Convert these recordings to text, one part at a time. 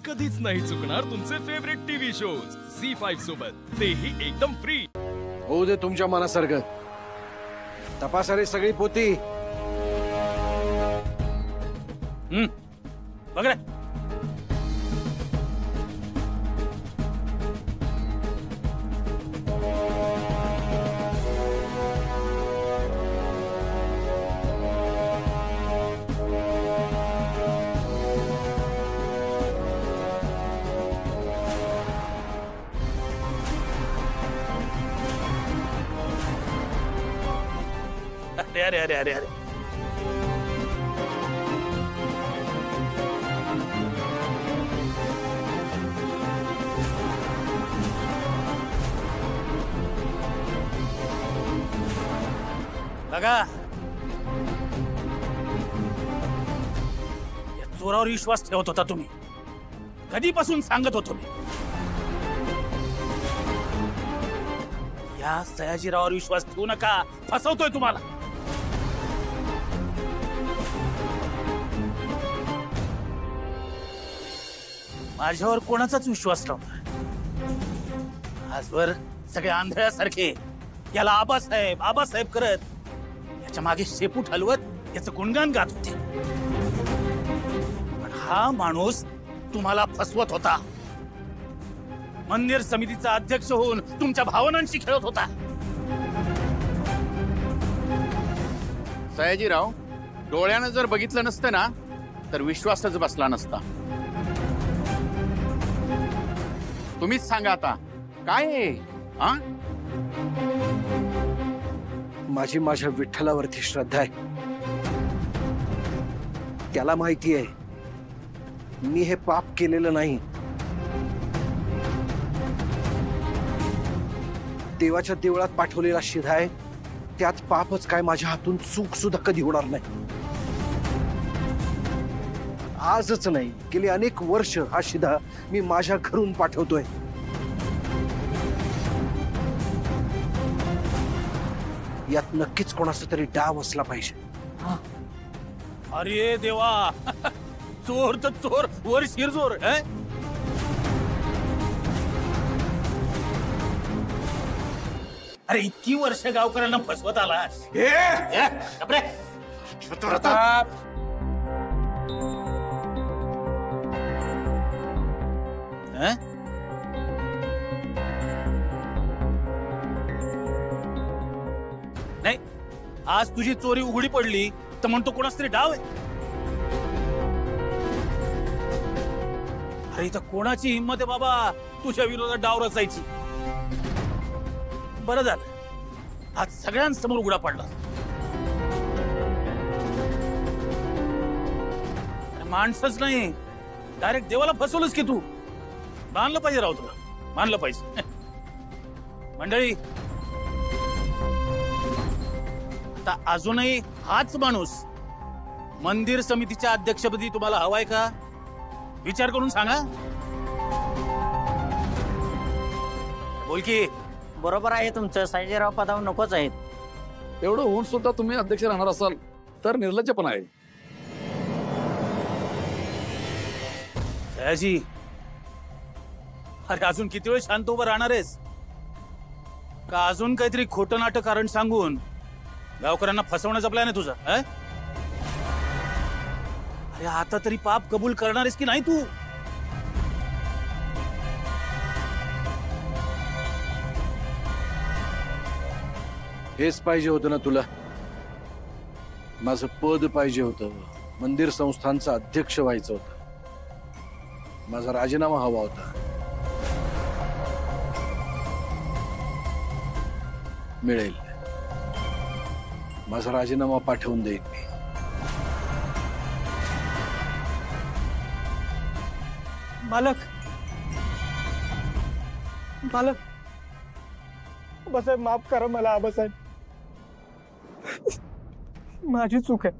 कधीच नाही चुकणार तुमचे फेवरेट टीव्ही शोज झी5 सोबत, तेही एकदम फ्री। होऊ दे तुमच्या मनासारखं। तपासारी सगळी पोती। बघ रे, अरे अरे अरे अरे, बघा या चोरावर विश्वास ठेवत होता तुम्ही, कधीपासून सांगत होतो मी। या सयाजीरावावर विश्वास ठेवू नका, फसवतोय तुम्हाला। माझ्यावर कोणाचाच विश्वास नव्हता। आजवर सगळे आंधळ्यासारखे याला आबासाहेब आबासाहेब करत याच्या मागे शेपूट हलवत याचं गुणगान गात होते, पण हा माणूस तुम्हाला फसवत होता। मंदिर समितीचा अध्यक्ष होऊन तुमच्या भावनांशी खेळत होता। सयाजीराव, डोळ्यानं जर बघितलं नसतं ना तर विश्वासच बसला नसता। तुम्हीच सांगा आता काय आहे? हा, माझी माझ्या विठ्ठलावरती श्रद्धा आहे। त्याला माहिती आहे मी हे पाप केलेलं नाही। देवाच्या देवळात पाठवलेला शिधा आहे, त्यात पापच काय माझ्या हातून चूक सुद्धा कधी होणार नाही। आजच नाही, गेली अनेक वर्ष हा शिधा मी माझ्या घरून पाठवतोय। यात नक्कीच कोणाचा तरी डाव असला पाहिजे। अरे देवा, चोर तर चोर वर शिरजोर। अरे इतकी वर्ष गावकऱ्यांना फसवत आलास। नाही, आज तुझी चोरी उघडी पडली तर म्हणतो कोणाच तरी डाव आहे। अरे इथं कोणाची हिंमत आहे बाबा तुझ्या विरोधात डाव रचायची? बरं झालं आज सगळ्यांसमोर उघडा पडला। माणसंच नाही, डायरेक्ट देवाला फसवलंस की तू। मानलं पाहिजे राव तुला, मानलं पाहिजे। मंडळी, आता अजूनही हाच माणूस मंदिर समितीच्या अध्यक्षपदी तुम्हाला हवाय का? विचार करून सांगा। बोल की। बरोबर आहे तुमचं, सयाजीराव पदावर नकोच आहेत। एवढं होऊन सुद्धा तुम्ही अध्यक्ष राहणार असाल तर निर्लज्जपण आहे। सयाजी, अरे अजून किती वेळ शांत उभं राहणार आहेस का? अजून काहीतरी खोटं नाटक कारण सांगून गावकऱ्यांना फसवण्याचा प्लॅन आहे तुझा? अरे आता तरी पाप कबूल करणार आहेस की नाही तू? हेच पाहिजे होतं ना तुला? माझं पद पाहिजे होतं, मंदिर संस्थानचा अध्यक्ष व्हायचं होतं, माझा राजीनामा हवा होता। मिळेल, माझा राजीनामा पाठवून देईन मी। मालक, मालक, आबासाहेब माफ करा मला। आबासाहेब, माझी चूक आहे।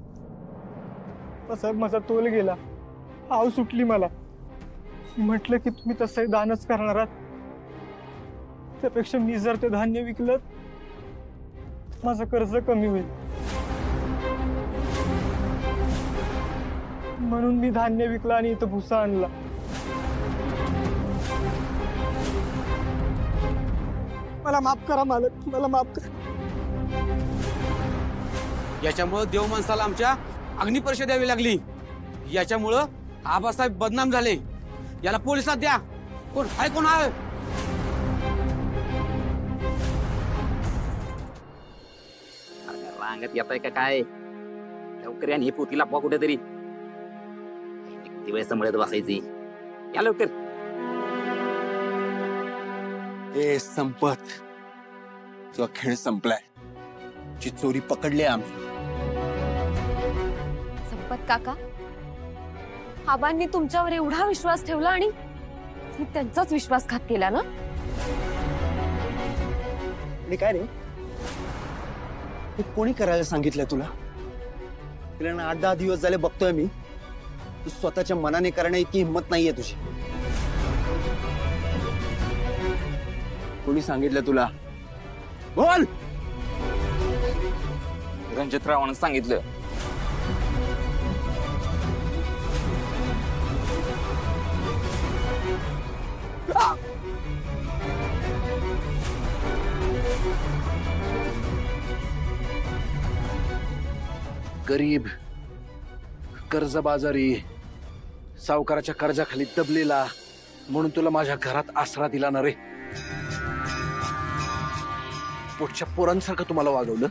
आबासाहेब, माझा तोल गेला, आव सुटली मला। म्हटलं की तुम्ही तसंही दानच करणार आहात, त्यापेक्षा मी जर ते धान्य विकलं माझं कर्ज कमी होईल, म्हणून मी धान्य विकला आणि इथं भुसा आणला। मला माफ करा मालक, मला माफ करा. याच्यामुळं देव माणसाला आमच्या अग्निपरीक्षा द्यावी लागली. याच्यामुळं आबासाहेब बदनाम झाले. याला पोलिसात द्या. कोण आहे? रांगत येत आहे का काय? लवकर या हे पोतीला पा कुठेतरी. किती वेळ सांभाळत बसायची? या लवकर. ए संपत, तुझा खेळ संपलाय. ची चोरी पकडली आम्ही. संपत काका, आबांनी तुमच्यावर एवढा विश्वास ठेवला आणि त्यांचाच विश्वासघात केला ना? आणि काय रे, हे कोणी करायला सांगितलं तुला? तिला 8-10 दिवस झाले बघतोय मी. तू स्वतःच्या मनाने करण्या इतकी हिंमत नाहीये तुझी. कोणी सांगितलं तुला? बोल. रणजितरावानं सांगितलं. गरीब, कर्जबाजारी, सावकाराच्या कर्जाखाली दबलेला म्हणून तुला माझ्या घरात आसरा दिला ना रे. पोटच्या पोरांसारखं तुम्हाला वागवलं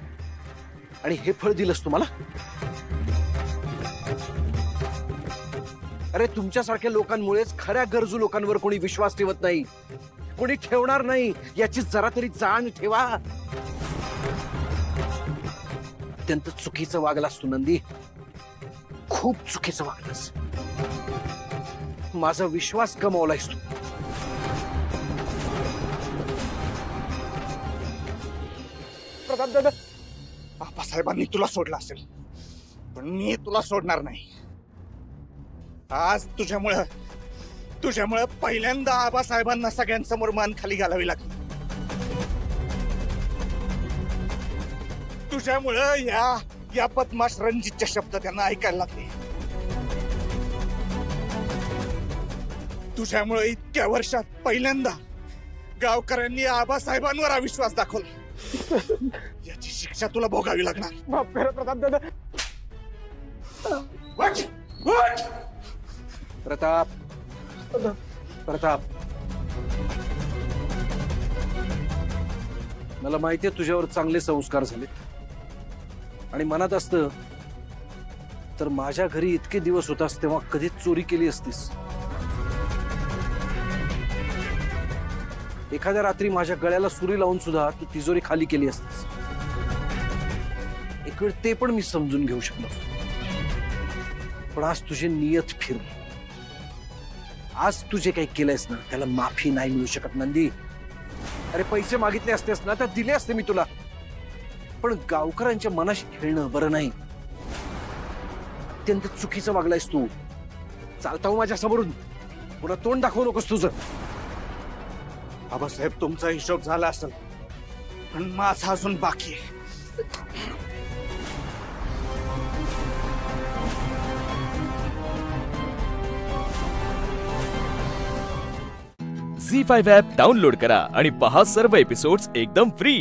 आणि हे फळ दिलंस तुम्हाला. अरे तुमच्यासारख्या लोकांमुळेच खऱ्या गरजू लोकांवर कोणी विश्वास ठेवत नाही, कोणी ठेवणार नाही. याची जरा तरी जाण ठेवा. अत्यंत चुकीचं वागलास तू नंदी, खूप चुकीचं वागलास. माझा विश्वास गमावलायस तू. प्रताप दादा, आबासाहेबांनी तुला सोडला असेल, पण मी तुला सोडणार नाही. आज तुझ्यामुळे पहिल्यांदा आबासाहेबांना सगळ्यांसमोर मान खाली घालावी लागली. तुझ्यामुळं या बदमाश रणजितचे शब्द त्यांना ऐकायला लागले. तुझ्यामुळे इतक्या वर्षात पहिल्यांदा गावकऱ्यांनी आबासाहेबांवर अविश्वास दाखवला. याची शिक्षा तुला भोगावी लागणार. माफ करा प्रताप दादा. प्रताप, मला माहितीये तुझ्यावर चांगले संस्कार झालेत आणि मनात असतं तर माझ्या घरी इतके दिवस होतास तेव्हा कधीच चोरी केली असतीस. एखाद्या रात्री माझ्या गळ्याला सुरी लावून सुद्धा तू तिजोरी खाली केली असतीस. एक वेळ ते पण मी समजून घेऊ शकलो, पण आज तुझी नियत फिरली. आज तुझे काही केलंयस ना त्याला माफी नाही मिळू शकत नंदी. अरे पैसे मागितले असतेस ना तर दिले असते मी तुला, पण गावकऱ्यांच्या मनाशी खेळणं बरं नाही. अत्यंत चुकीचं वागलायस तू. चालता माझ्या समोरून, पुन्हा तोंड दाखवू नकोस तुझं. आबासाहेब, तुमचा हिशोब झाला असेल, पण माझा अजून बाकी आहे. झी5 ॲप डाउनलोड करा आणि पहा सर्व एपिसोड्स एकदम फ्री.